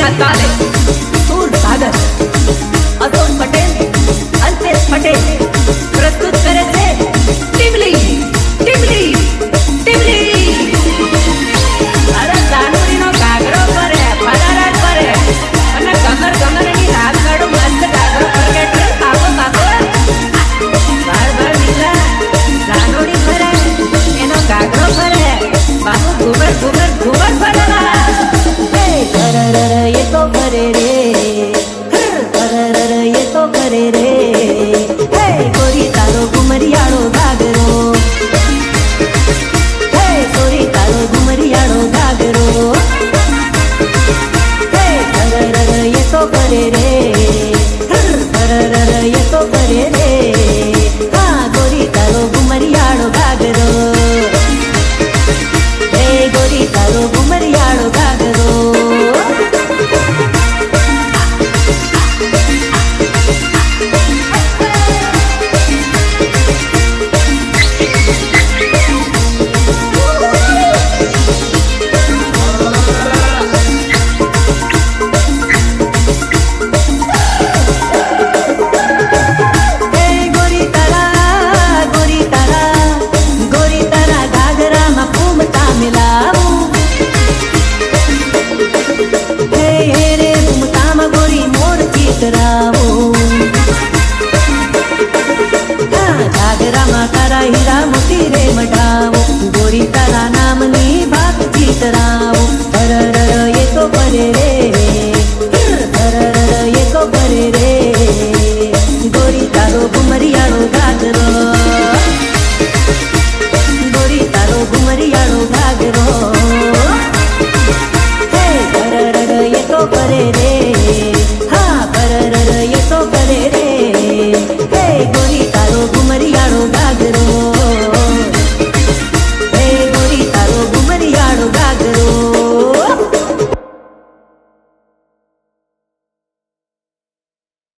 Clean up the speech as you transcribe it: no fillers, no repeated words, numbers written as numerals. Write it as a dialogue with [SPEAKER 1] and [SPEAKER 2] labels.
[SPEAKER 1] ના તાલે સુર સાગર અશોક પટેલ અલ્પેશ પટેલ પ્રસ્તુત કરે છે ટીમલી ટીમલી ટીમલી અરે જાનુરીનો ઘાઘરો કરે ફરારાજ કરે અને કમર કમરની રાત કાઢું મસ્ત ઘાઘરો કરે એટલે કાકો કાકો બાર બાર નીલા જાનુરી ફરે એનો ઘાઘરો ફરે બાપુ ઘુમર ઘુમર ઘુમર ફરેલા ये तो करे रे ये तो करे रे हे गोरी तारो घुमरियाड़ो घाघरो हे गोरी तारो घुमरियाड़ो घाघरो हे ये तो करे रे ये तो करे रे हाँ गोरी तारो घुमरियाड़ो घाघरो हे गोरी तारो घुमरियाड़ो घाघरो घाघरा तारा हीरा मोती रे मडावो गोरी तारा नामनी बात चीतरावो ये तो करे रे ये तो करे रे गोरी तारो घुमरियाड़ो घाघरो गोरी तारो घुमरियाड़ो घाघरो हे ये तो करे रे हाँ ये तो करे रे